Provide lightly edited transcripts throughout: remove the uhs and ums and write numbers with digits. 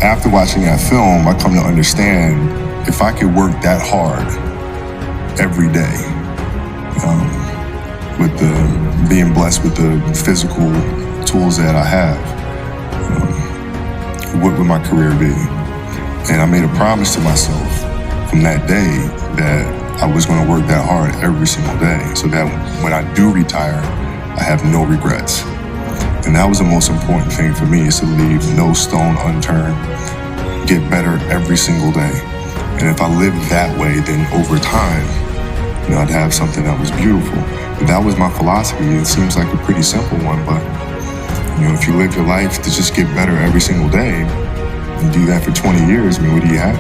after watching that film, I come to understand if I could work that hard every day, with being blessed with the physical tools that I have, what would my career be? And I made a promise to myself from that day that I was going to work that hard every single day, so that when I do retire, I have no regrets. And that was the most important thing for me, is to leave no stone unturned, get better every single day. And if I lived that way, then over time, I'd have something that was beautiful. But that was my philosophy. It seems like a pretty simple one, but if you live your life to just get better every single day and do that for 20 years, what do you have?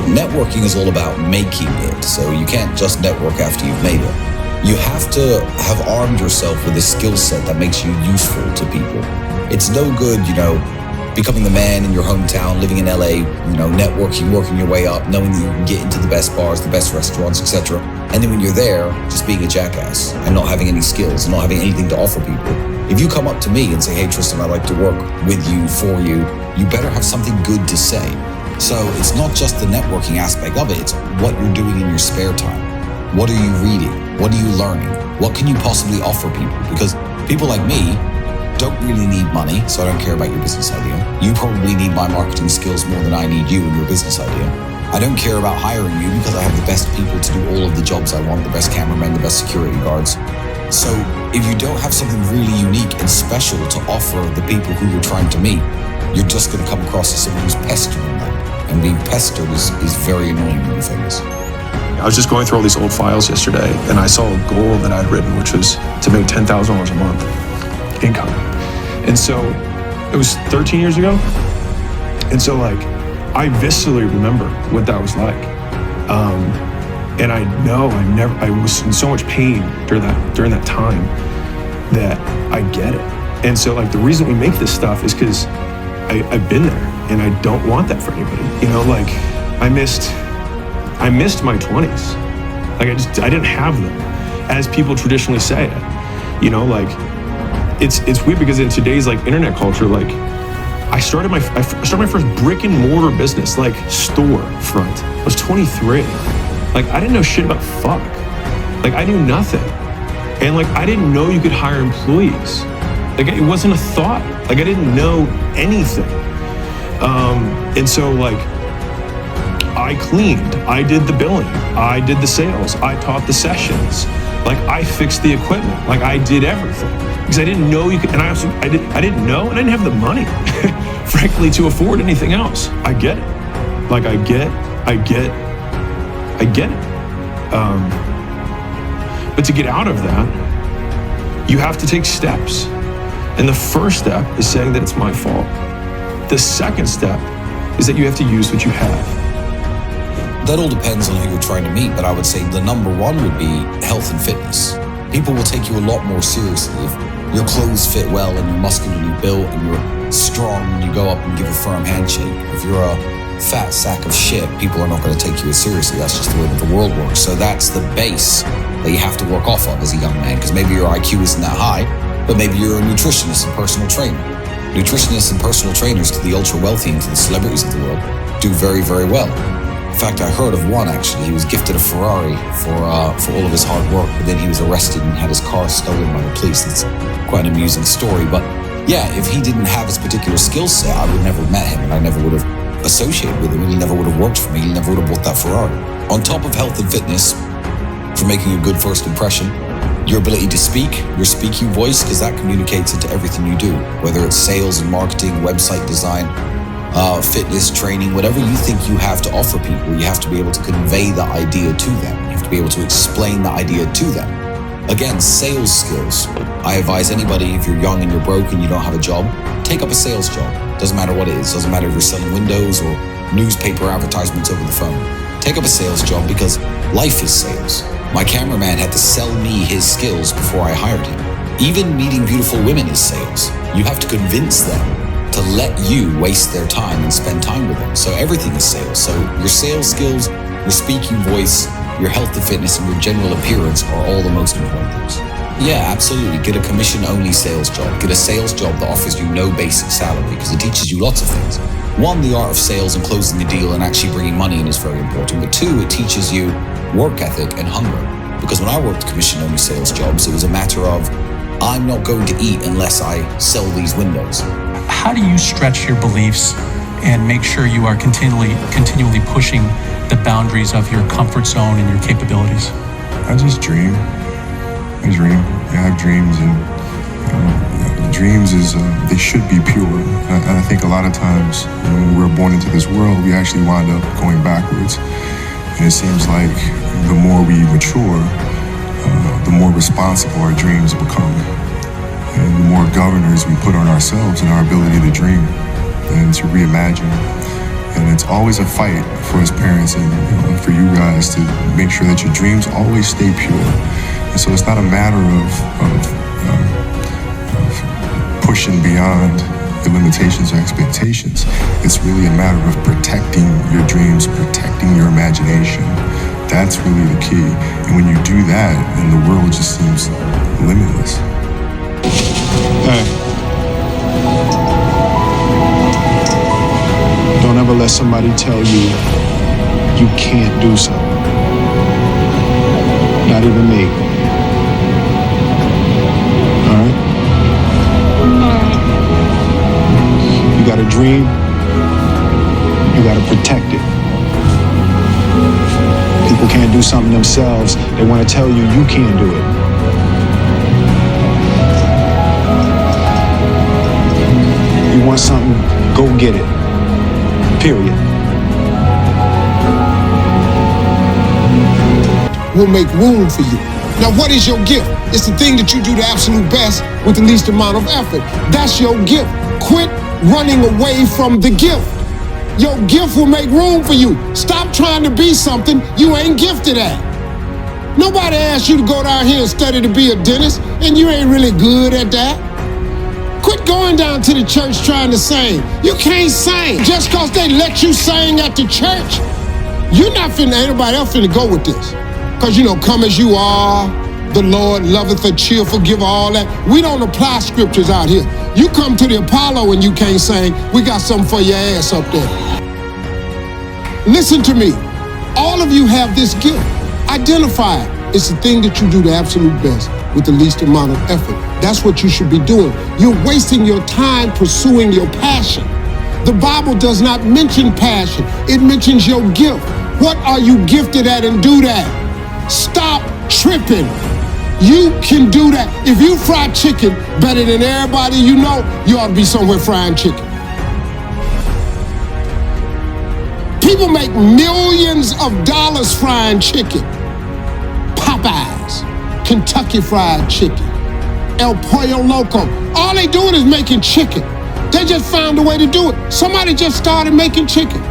Networking is all about making it, so you can't just network after you've made it. You have to have armed yourself with a skill set that makes you useful to people. It's no good, becoming the man in your hometown, living in LA, networking, working your way up, knowing that you can get into the best bars, the best restaurants, etc. And then when you're there, just being a jackass and not having any skills and not having anything to offer people. If you come up to me and say, hey, Tristan, I'd like to work with you, for you, you better have something good to say. So it's not just the networking aspect of it, it's what you're doing in your spare time. What are you reading? What are you learning? What can you possibly offer people? Because people like me don't really need money, so I don't care about your business idea. You probably need my marketing skills more than I need you and your business idea. I don't care about hiring you because I have the best people to do all of the jobs I want, the best cameramen, the best security guards. So if you don't have something really unique and special to offer the people who you're trying to meet, you're just going to come across as someone who's pestering them. And being pestered is very annoying when you're famous. I was just going through all these old files yesterday, and I saw a goal that I'd written, which was to make $10,000 a month income. And so it was 13 years ago. And so I viscerally remember what that was like. And I know I was in so much pain during that time that I get it. And so the reason we make this stuff is because I've been there, and I don't want that for anybody. I missed my 20s. I didn't have them, as people traditionally say it. It's weird because in today's internet culture, I started my first brick and mortar business, storefront. I was 23. I didn't know shit about fuck. I knew nothing. And I didn't know you could hire employees. It wasn't a thought. I didn't know anything. And so I cleaned, I did the billing, I did the sales, I taught the sessions, I fixed the equipment, I did everything. Because I didn't know you could, and I didn't know, and I didn't have the money, frankly, to afford anything else. I get it. I get it. But to get out of that, you have to take steps. And the first step is saying that it's my fault. The second step is that you have to use what you have. That all depends on who you're trying to meet, but I would say the number one would be health and fitness. People will take you a lot more seriously if your clothes fit well and you're muscularly built and you're strong and you go up and give a firm handshake. If you're a fat sack of shit, people are not going to take you as seriously. That's just the way that the world works. So that's the base that you have to work off of as a young man, because maybe your IQ isn't that high, but maybe you're a nutritionist and personal trainer. Nutritionists and personal trainers to the ultra wealthy and to the celebrities of the world do very, very well. In fact, I heard of one actually. He was gifted a Ferrari for all of his hard work, but then he was arrested and had his car stolen by the police. It's quite an amusing story. But yeah, if he didn't have his particular skill set, I would have never met him, and I never would have associated with him, and he never would have worked for me. He never would have bought that Ferrari. On top of health and fitness, for making a good first impression, your ability to speak, your speaking voice, because that communicates into everything you do, whether it's sales and marketing, website design, fitness, training, whatever you think you have to offer people, you have to be able to convey the idea to them. You have to be able to explain the idea to them. Again, sales skills. I advise anybody, if you're young and you're broke and you don't have a job, take up a sales job. Doesn't matter what it is. Doesn't matter if you're selling windows or newspaper advertisements over the phone. Take up a sales job, because life is sales. My cameraman had to sell me his skills before I hired him. Even meeting beautiful women is sales. You have to convince them to let you waste their time and spend time with them. So everything is sales. So your sales skills, your speaking voice, your health and fitness, and your general appearance are all the most important things. Yeah, absolutely. Get a commission-only sales job. Get a sales job that offers you no basic salary because it teaches you lots of things. One, the art of sales and closing the deal and actually bringing money in is very important. But two, it teaches you work ethic and hunger. Because when I worked commission-only sales jobs, it was a matter of, I'm not going to eat unless I sell these windows. How do you stretch your beliefs and make sure you are continually pushing the boundaries of your comfort zone and your capabilities? I just dream. I have dreams, and dreams they should be pure. And I think a lot of times when we're born into this world, we actually wind up going backwards. And it seems like the more we mature, the more responsible our dreams become, and the more governors we put on ourselves and our ability to dream and to reimagine. And it's always a fight for us parents and for you guys to make sure that your dreams always stay pure. And so it's not a matter of pushing beyond the limitations or expectations. It's really a matter of protecting your dreams, protecting your imagination. That's really the key. And when you do that, then the world just seems limitless. Hey. Don't ever let somebody tell you you can't do something. Not even me. All right? You got a dream, you got to protect it. People can't do something themselves. They want to tell you you can't do it. You want something, go get it. Period. Will make room for you. Now, what is your gift? It's the thing that you do the absolute best with the least amount of effort. That's your gift. Quit running away from the gift. Your gift will make room for you. Stop trying to be something you ain't gifted at. Nobody asked you to go down here and study to be a dentist, and you ain't really good at that. Quit going down to the church trying to sing. You can't sing. Just because they let you sing at the church, you're not finna, anybody else finna go with this. Because, come as you are, the Lord loveth a cheerful giver, all that. We don't apply scriptures out here. You come to the Apollo and you can't sing, we got something for your ass up there. Listen to me. All of you have this gift. Identify it. It's the thing that you do the absolute best with the least amount of effort. That's what you should be doing. You're wasting your time pursuing your passion. The Bible does not mention passion. It mentions your gift. What are you gifted at, and do that? Stop tripping. You can do that. If you fry chicken better than everybody you know, you ought to be somewhere frying chicken. People make millions of dollars frying chicken. Popeyes, Kentucky Fried Chicken, El Pollo Loco. All they doing is making chicken. They just found a way to do it. Somebody just started making chicken.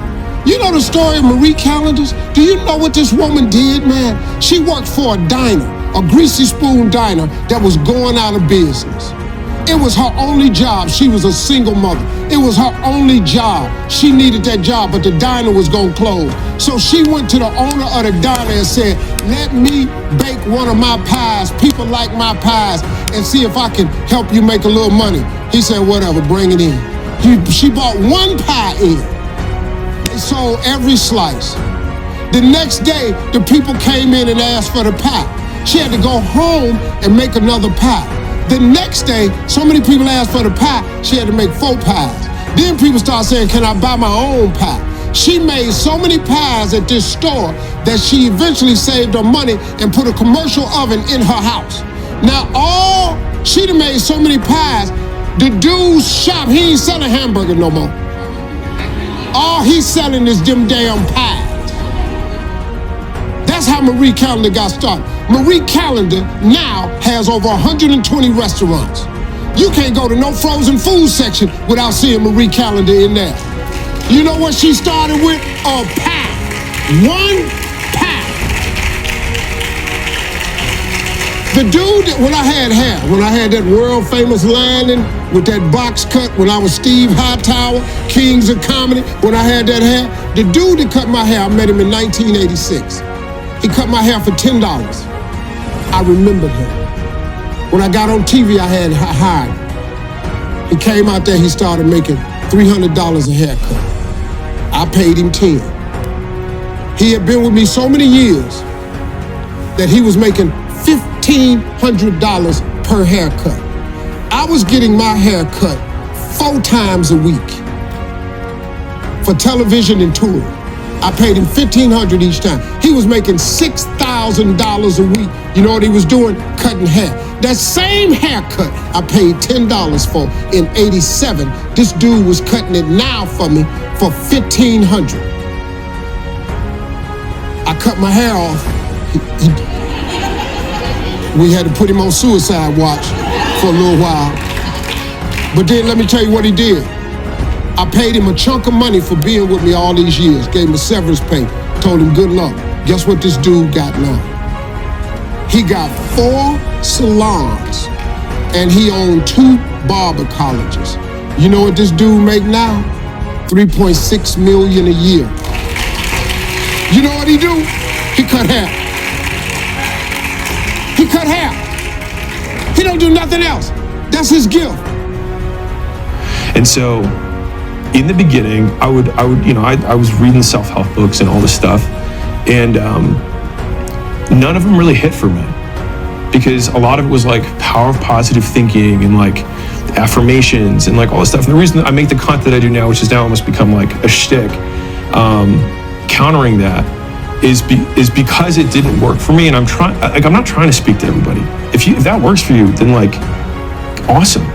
You know the story of Marie Callender's? Do you know what this woman did, man? She worked for a diner, a greasy spoon diner that was going out of business. It was her only job. She was a single mother. It was her only job. She needed that job, but the diner was gonna close. So she went to the owner of the diner and said, let me bake one of my pies. People like my pies, and see if I can help you make a little money. He said, whatever, bring it in. She bought one pie in. They sold every slice. The next day, the people came in and asked for the pie. She had to go home and make another pie. The next day, so many people asked for the pie, she had to make 4 pies. Then people started saying, can I buy my own pie? She made so many pies at this store that she eventually saved her money and put a commercial oven in her house. Now, she done made so many pies, the dude's shop, he ain't selling hamburger no more. All he's selling is them damn pies. That's how Marie Callender got started. Marie Callender now has over 120 restaurants. You can't go to no frozen food section without seeing Marie Callender in there. You know what she started with? A pie. One pie. The dude, when I had hair, when I had that world famous lining with that box cut, when I was Steve Hightower, Kings of Comedy, when I had that hair, the dude that cut my hair, I met him in 1986. He cut my hair for $10. I remembered him. When I got on TV, I had hired him. He came out there, he started making $300 a haircut. I paid him 10. He had been with me so many years that he was making $1,500 per haircut. I was getting my hair cut 4 times a week for television and touring. I paid him $1,500 each time. He was making $6,000 a week. You know what he was doing? Cutting hair. That same haircut I paid $10 for in '87. This dude was cutting it now for me for $1,500. I cut my hair off. We had to put him on suicide watch for a little while. But then let me tell you what he did. I paid him a chunk of money for being with me all these years, gave him a severance pay, told him good luck. Guess what this dude got now? He got 4 salons and he owned 2 barber colleges. You know what this dude make now? $3.6 million a year. You know what he do? He cut hair. He cut hair. He don't do nothing else. That's his gift. And so in the beginning, I was reading self-help books and all this stuff, and none of them really hit for me, because a lot of it was like power of positive thinking and like affirmations and like all this stuff. And the reason I make the content that I do now, which has now almost become like a shtick, countering that is because it didn't work for me. And I'm not trying to speak to everybody. If that works for you, then like awesome.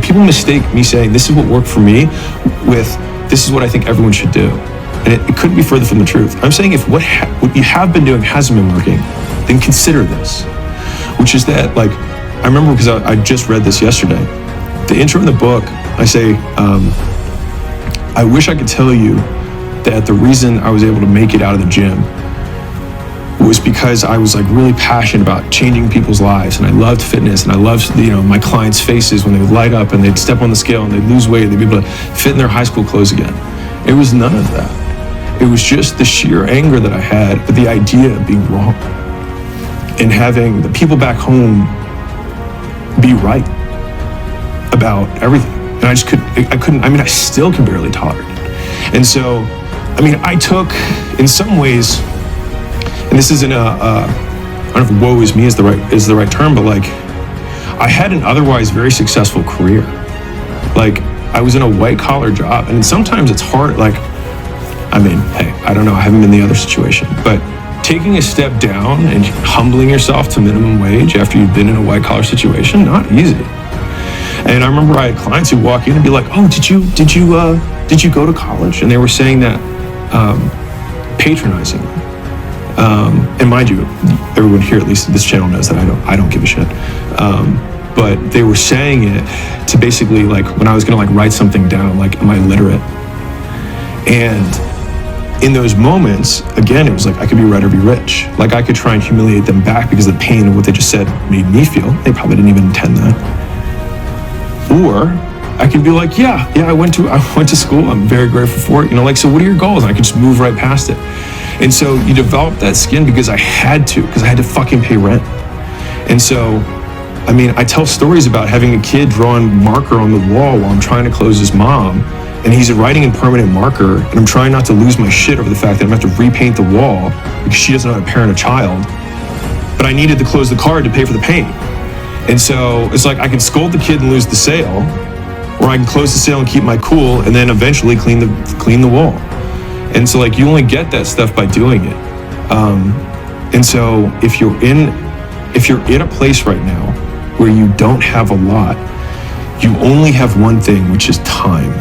People mistake me saying this is what worked for me with this is what I think everyone should do, and it couldn't be further from the truth. I'm saying if what you have been doing hasn't been working, then consider this, which is that, like, I remember because I just read this yesterday. The intro in the book, I say, I wish I could tell you that the reason I was able to make it out of the gym was because I was like really passionate about changing people's lives, and I loved fitness, and I loved my clients' faces when they would light up and they'd step on the scale and they'd lose weight, they'd be able to fit in their high school clothes again. It was none of that. It was just the sheer anger that I had at the idea of being wrong and having the people back home be right about everything. And I still can barely tolerate it. And so, I took, in some ways, and this isn't I don't know if woe is me is the right term, but like I had an otherwise very successful career. Like I was in a white collar job, and sometimes it's hard. Like, hey, I don't know, I haven't been in the other situation, but taking a step down and humbling yourself to minimum wage after you've been in a white collar situation, not easy. And I remember I had clients who walk in and be like, "Oh, did you go to college?" And they were saying that patronizingly. And mind you, everyone here, at least this channel, knows that I don't give a shit. But they were saying it to basically, like, when I was gonna like write something down, like, am I literate? And in those moments, again, it was like I could be right or be rich. Like I could try and humiliate them back because the pain of what they just said made me feel. They probably didn't even intend that. Or I could be like, yeah, I went to school. I'm very grateful for it. So what are your goals? And I could just move right past it. And so you develop that skin because I had to fucking pay rent. And so, I tell stories about having a kid drawing marker on the wall while I'm trying to close his mom, and he's writing in permanent marker, and I'm trying not to lose my shit over the fact that I'm gonna have to repaint the wall because she doesn't know how to parent a child, but I needed to close the card to pay for the paint. And so it's like I can scold the kid and lose the sale, or I can close the sale and keep my cool and then eventually clean the wall. And so like you only get that stuff by doing it. And so if you're in a place right now where you don't have a lot, you only have one thing, which is time.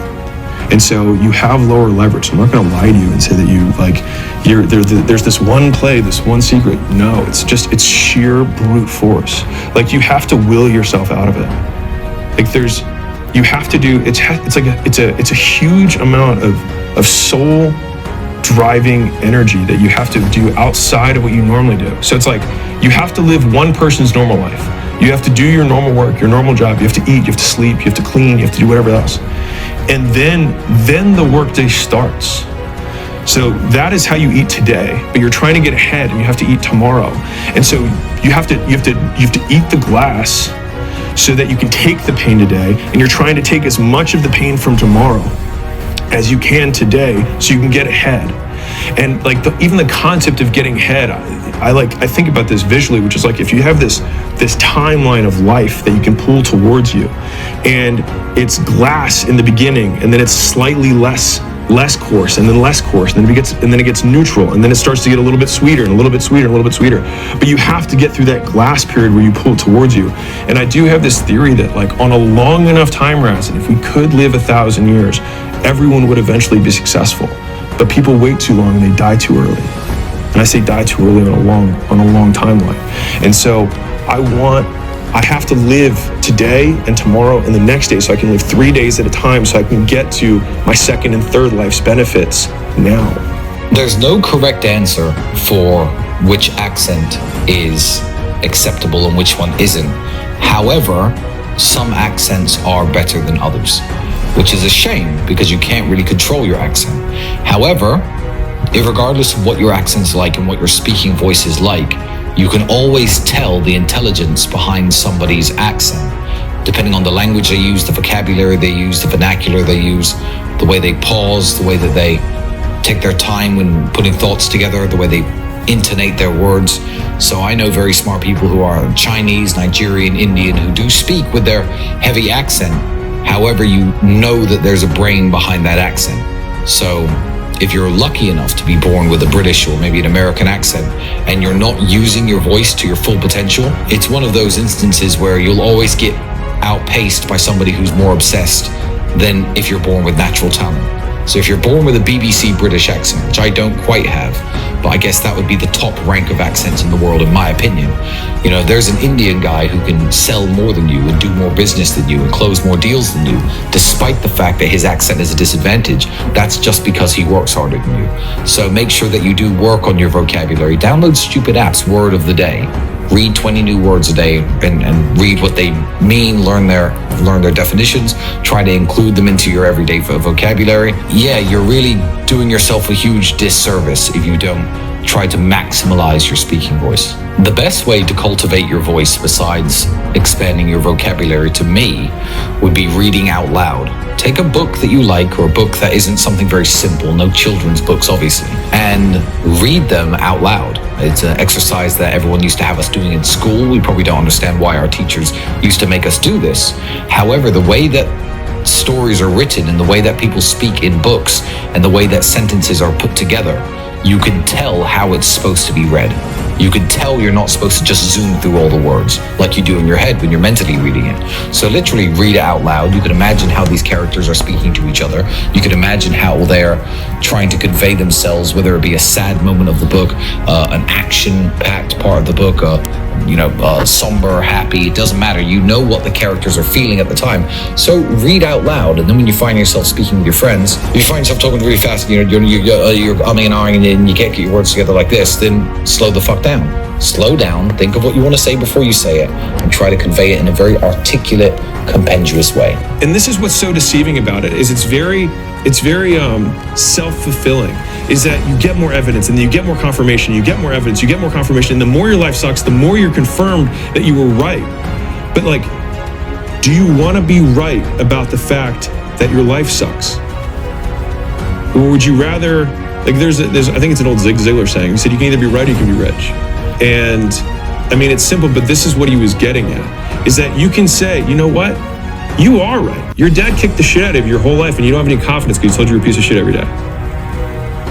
And so you have lower leverage. I'm not gonna lie to you and say that there's this one play, this one secret. No, it's sheer brute force. Like you have to will yourself out of it. Like you have to do, it's a huge amount of soul driving energy that you have to do outside of what you normally do. So it's like you have to live one person's normal life. You have to do your normal work, your normal job. You have to eat, you have to sleep, you have to clean, you have to do whatever else. And then the workday starts. So that is how you eat today, but you're trying to get ahead and you have to eat tomorrow. And so you have to eat the glass so that you can take the pain today, and you're trying to take as much of the pain from tomorrow as you can today so you can get ahead. And like even the concept of getting ahead, I think about this visually, which is like if you have this timeline of life that you can pull towards you, and it's glass in the beginning, and then it's slightly less coarse, and then less coarse, and then it gets neutral, and then it starts to get a little bit sweeter and a little bit sweeter and a little bit sweeter. But you have to get through that glass period where you pull it towards you. And I do have this theory that like on a long enough time horizon, if we could live 1,000 years, everyone would eventually be successful. But people wait too long and they die too early. And I say die too early on a long timeline. And so I have to live today and tomorrow and the next day, so I can live 3 days at a time, so I can get to my second and third life's benefits now. There's no correct answer for which accent is acceptable and which one isn't. However, some accents are better than others, which is a shame because you can't really control your accent. However, regardless of what your accent's like and what your speaking voice is like, you can always tell the intelligence behind somebody's accent, depending on the language they use, the vocabulary they use, the vernacular they use, the way they pause, the way that they take their time when putting thoughts together, the way they intonate their words. So I know very smart people who are Chinese, Nigerian, Indian, who do speak with their heavy accent. However, you know that there's a brain behind that accent. So if you're lucky enough to be born with a British or maybe an American accent and you're not using your voice to your full potential, it's one of those instances where you'll always get outpaced by somebody who's more obsessed than if you're born with natural talent. So if you're born with a BBC British accent, which I don't quite have, but I guess that would be the top rank of accents in the world, in my opinion. You know, there's an Indian guy who can sell more than you and do more business than you and close more deals than you, despite the fact that his accent is a disadvantage. That's just because he works harder than you. So make sure that you do work on your vocabulary. Download stupid apps, word of the day. Read 20 new words a day and read what they mean, learn their definitions, try to include them into your everyday vocabulary. Yeah, you're really doing yourself a huge disservice if you don't try to maximize your speaking voice. The best way to cultivate your voice, besides expanding your vocabulary, to me, would be reading out loud. Take a book that you like, or a book that isn't something very simple, no children's books obviously, and read them out loud. It's an exercise that everyone used to have us doing in school. We probably don't understand why our teachers used to make us do this. However, the way that stories are written and the way that people speak in books and the way that sentences are put together, you can tell how it's supposed to be read. You can tell you're not supposed to just zoom through all the words like you do in your head when you're mentally reading it. So literally read it out loud. You can imagine how these characters are speaking to each other. You can imagine how they're trying to convey themselves, whether it be a sad moment of the book, an action-packed part of the book, somber, happy, it doesn't matter. You know what the characters are feeling at the time. So read out loud, and then when you find yourself speaking with your friends, if you find yourself talking really fast, you're umming and ahhing and you can't get your words together like this, then slow the fuck down. Slow down, think of what you want to say before you say it, and try to convey it in a very articulate, compendious way. And this is what's so deceiving about it, is it's very self-fulfilling, is that you get more evidence and then you get more confirmation, you get more evidence, you get more confirmation, and the more your life sucks, the more you're confirmed that you were right. But like, do you want to be right about the fact that your life sucks? Or would you rather, like there's I think it's an old Zig Ziglar saying, he said you can either be right or you can be rich. And I mean, it's simple, but this is what he was getting at, is that you can say, you know what? You are right. Your dad kicked the shit out of you your whole life and you don't have any confidence because he told you you're a piece of shit every day.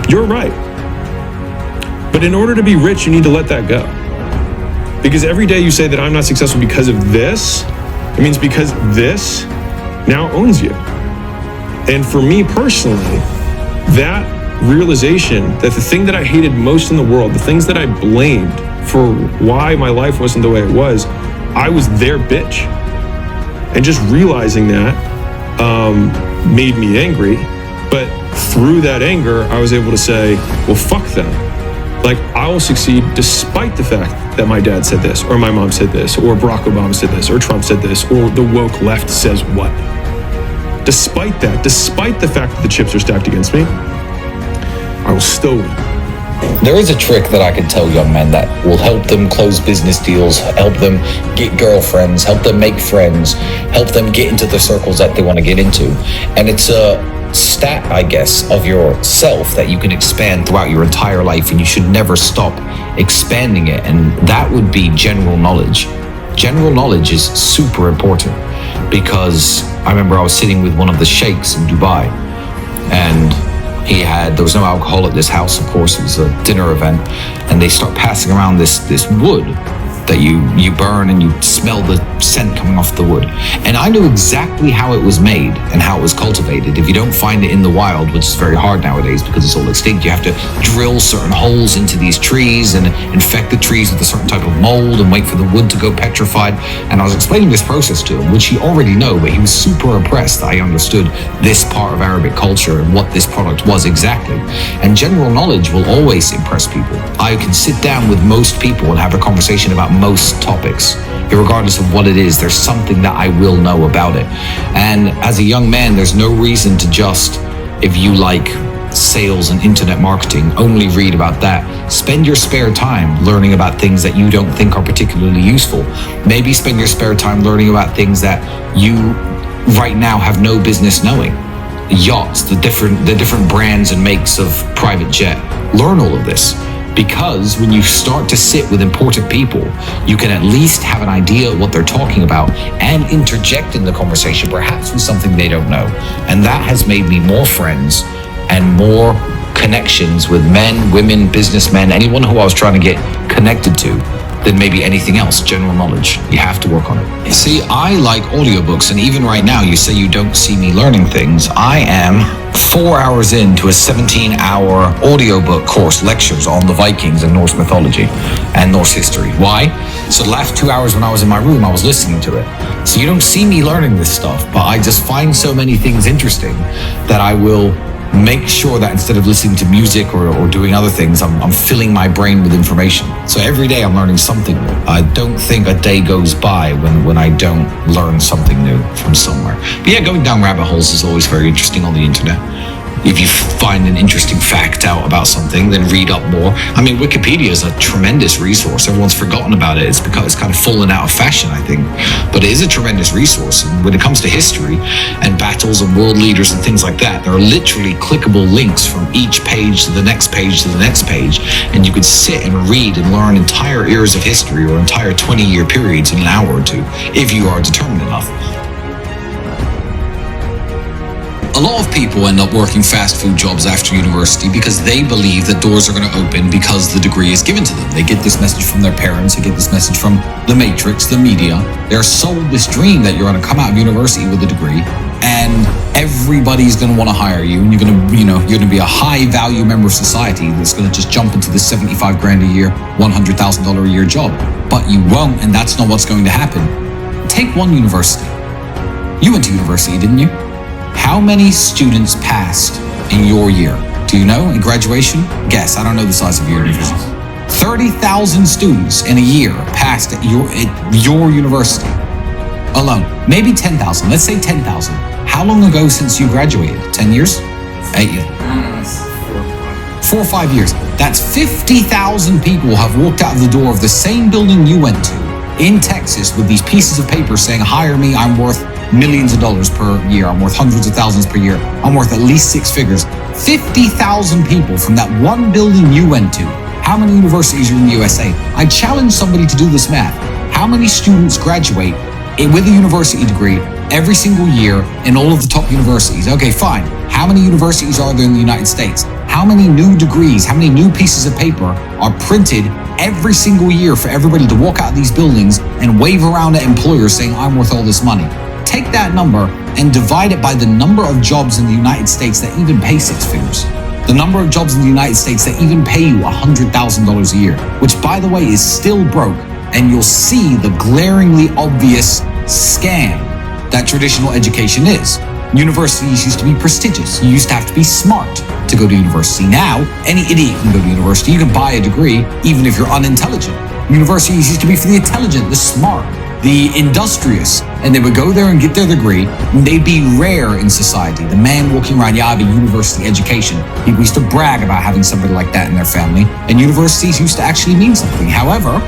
You're right. But in order to be rich, you need to let that go. Because every day you say that I'm not successful because of this, it means because this now owns you. And for me personally, that realization that the thing that I hated most in the world, the things that I blamed for why my life wasn't the way it was, I was their bitch. And just realizing that made me angry. But through that anger, I was able to say, well, fuck them. Like, I will succeed despite the fact that my dad said this, or my mom said this, or Barack Obama said this, or Trump said this, or the woke left says what. Despite that, despite the fact that the chips are stacked against me, I will still win. There is a trick that I can tell young men that will help them close business deals, help them get girlfriends, help them make friends, help them get into the circles that they want to get into. And it's a stat, I guess, of yourself that you can expand throughout your entire life, and you should never stop expanding it. And that would be general knowledge. General knowledge is super important, because I remember I was sitting with one of the sheikhs in Dubai, and there was no alcohol at this house, of course. It was a dinner event, and they start passing around this wood that you burn, and you smell the scent coming off the wood. And I knew exactly how it was made and how it was cultivated. If you don't find it in the wild, which is very hard nowadays because it's all extinct, you have to drill certain holes into these trees and infect the trees with a certain type of mold and wait for the wood to go petrified. And I was explaining this process to him, which he already knew, but he was super impressed that I understood this part of Arabic culture and what this product was exactly. And general knowledge will always impress people. I can sit down with most people and have a conversation about most topics. Regardless of what it is, there's something that I will know about it. And as a young man, there's no reason to just, if you like sales and internet marketing, only read about that. Spend your spare time learning about things that you don't think are particularly useful. Maybe spend your spare time learning about things that you right now have no business knowing. Yachts, the different brands and makes of private jet. Learn all of this. Because when you start to sit with important people, you can at least have an idea of what they're talking about and interject in the conversation, perhaps with something they don't know. And that has made me more friends and more connections with men, women, businessmen, anyone who I was trying to get connected to, than maybe anything else. General knowledge. You have to work on it. See, I like audiobooks, and even right now, you say you don't see me learning things. I am 4 hours into a 17-hour audiobook course, lectures on the Vikings and Norse mythology and Norse history. Why? So the last 2 hours when I was in my room, I was listening to it. So you don't see me learning this stuff, but I just find so many things interesting that I will make sure that instead of listening to music or doing other things, I'm filling my brain with information. So every day I'm learning something new. I don't think a day goes by when I don't learn something new from somewhere. But yeah, going down rabbit holes is always very interesting on the internet. If you find an interesting fact out about something, then read up more. I mean, Wikipedia is a tremendous resource. Everyone's forgotten about it. It's because it's kind of fallen out of fashion, I think. But it is a tremendous resource. And when it comes to history and battles and world leaders and things like that, there are literally clickable links from each page to the next page to the next page. And you could sit and read and learn entire eras of history or entire 20-year periods in an hour or two, if you are determined enough. A lot of people end up working fast food jobs after university because they believe that doors are going to open because the degree is given to them. They get this message from their parents, they get this message from the Matrix, the media. They're sold this dream that you're going to come out of university with a degree and everybody's going to want to hire you, and you're going to be a high value member of society that's going to just jump into this 75 grand a year, $100,000 a year job. But you won't, and that's not what's going to happen. Take one university. You went to university, didn't you? How many students passed in your year? Do you know, in graduation? Guess, I don't know the size of your university. 30,000 students in a year passed at your university alone. Maybe 10,000, let's say 10,000. How long ago since you graduated? 10 years? 8 years? 4 or 5 years. That's 50,000 people have walked out of the door of the same building you went to in Texas with these pieces of paper saying, hire me, I'm worth millions of dollars per year, I'm worth hundreds of thousands per year, I'm worth at least 6 figures. 50,000 people from that one building you went to. How many universities are in the USA? I challenge somebody to do this math. How many students graduate with a university degree every single year in all of the top universities? Okay, fine. How many universities are there in the United States? How many new degrees, how many new pieces of paper are printed every single year for everybody to walk out of these buildings and wave around at employers saying, I'm worth all this money? Take that number and divide it by the number of jobs in the United States that even pay 6 figures. The number of jobs in the United States that even pay you $100,000 a year, which by the way is still broke. And you'll see the glaringly obvious scam that traditional education is. Universities used to be prestigious. You used to have to be smart to go to university. Now, any idiot can go to university. You can buy a degree even if you're unintelligent. Universities used to be for the intelligent, the smart. the industrious, and they would go there and get their degree. They'd be rare in society. The man walking around, yeah, I have a university education. People used to brag about having somebody like that in their family, and universities used to actually mean something. However,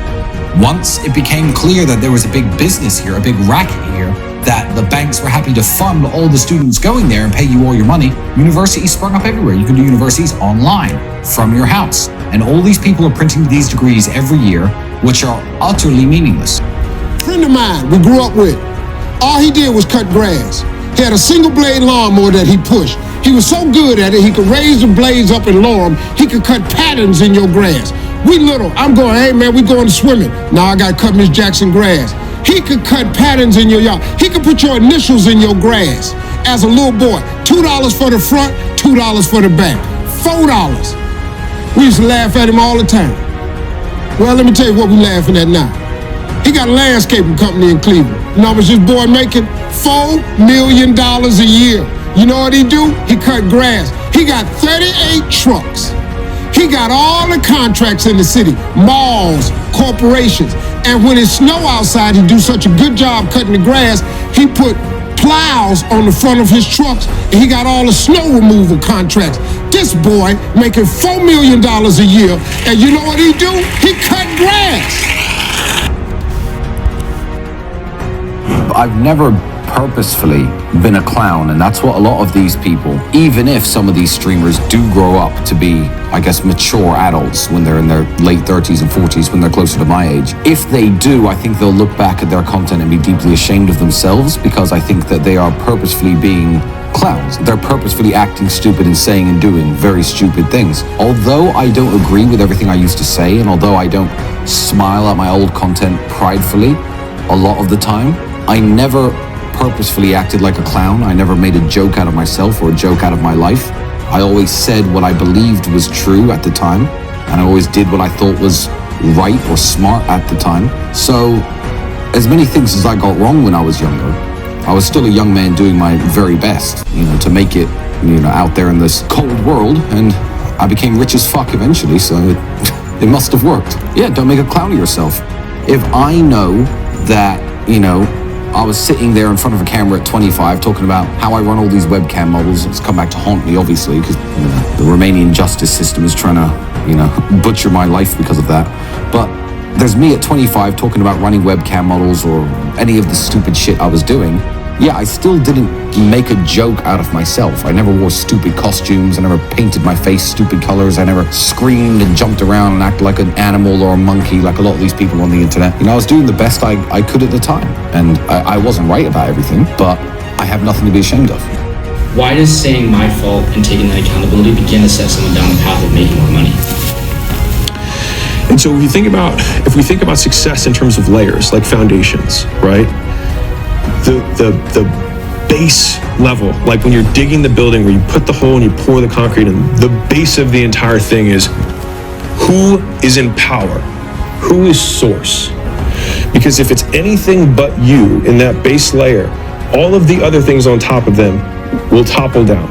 once it became clear that there was a big business here, a big racket here, that the banks were happy to fund all the students going there and pay you all your money, universities sprung up everywhere. You can do universities online from your house. And all these people are printing these degrees every year, which are utterly meaningless. A friend of mine we grew up with, all he did was cut grass. He had a single blade lawnmower that he pushed. He was so good at it, he could raise the blades up and lower them. He could cut patterns in your grass. We little, I'm going, hey man, we going swimming. Now I got to cut Miss Jackson grass. He could cut patterns in your yard. He could put your initials in your grass. As a little boy, $2 for the front, $2 for the back, $4. We used to laugh at him all the time. Well, let me tell you what we laughing at now. He got a landscaping company in Cleveland. You know how much this boy making? $4 million a year. You know what he do? He cut grass. He got 38 trucks. He got all the contracts in the city, malls, corporations. And when it snow outside, he do such a good job cutting the grass, he put plows on the front of his trucks, and he got all the snow removal contracts. This boy making $4 million a year, and you know what he do? He cut grass. I've never purposefully been a clown, and that's what a lot of these people, even if some of these streamers do grow up to be, I guess, mature adults when they're in their late 30s and 40s, when they're closer to my age, if they do, I think they'll look back at their content and be deeply ashamed of themselves, because I think that they are purposefully being clowns. They're purposefully acting stupid and saying and doing very stupid things. Although I don't agree with everything I used to say, and although I don't smile at my old content pridefully a lot of the time, I never purposefully acted like a clown. I never made a joke out of myself or a joke out of my life. I always said what I believed was true at the time, and I always did what I thought was right or smart at the time. So, as many things as I got wrong when I was younger, I was still a young man doing my very best, to make it, out there in this cold world, and I became rich as fuck eventually, so it must have worked. Yeah, don't make a clown of yourself. If I know that, I was sitting there in front of a camera at 25 talking about how I run all these webcam models. It's come back to haunt me, obviously, because the Romanian justice system is trying to, butcher my life because of that. But there's me at 25 talking about running webcam models or any of the stupid shit I was doing. Yeah, I still didn't make a joke out of myself. I never wore stupid costumes. I never painted my face stupid colors. I never screamed and jumped around and acted like an animal or a monkey like a lot of these people on the internet. I was doing the best I could at the time. And I wasn't right about everything, but I have nothing to be ashamed of. Why does saying my fault and taking that accountability begin to set someone down the path of making more money? And so if we think about success in terms of layers, like foundations, right? The base level, like when you're digging the building where you put the hole and you pour the concrete in, the base of the entire thing is who is in power? Who is source? Because if it's anything but you in that base layer, all of the other things on top of them will topple down.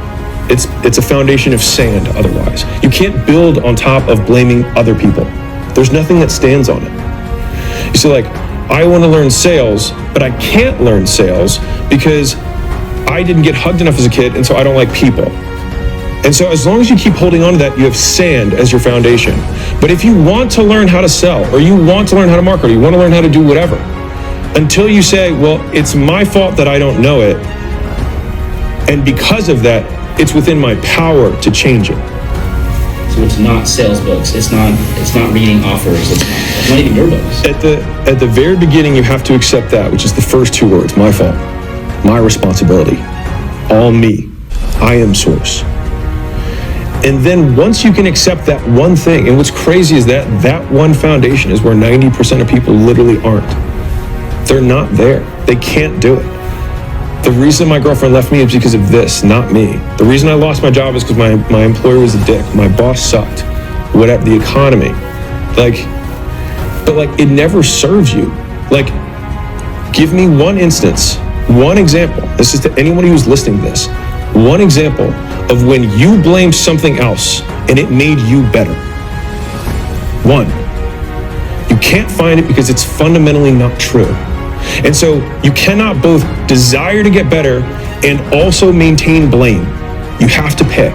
It's a foundation of sand otherwise. You can't build on top of blaming other people. There's nothing that stands on it. You see, like, I want to learn sales, but I can't learn sales because I didn't get hugged enough as a kid, and so I don't like people. And so as long as you keep holding on to that, you have sand as your foundation. But if you want to learn how to sell, or you want to learn how to market, or you want to learn how to do whatever, until you say, well, it's my fault that I don't know it, and because of that, it's within my power to change it. So it's not sales books. It's not reading offers. It's not even your books. At the very beginning, you have to accept that, which is the first two words: my fault, my responsibility, all me. I am source. And then once you can accept that one thing, and what's crazy is that one foundation is where 90% of people literally aren't. They're not there. They can't do it. The reason my girlfriend left me is because of this, not me. The reason I lost my job is because my employer was a dick. My boss sucked. Whatever, the economy. But it never serves you. Give me one instance, one example. This is to anyone who's listening to this. One example of when you blamed something else and it made you better. One. You can't find it because it's fundamentally not true. And so you cannot both desire to get better and also maintain blame. You have to pick.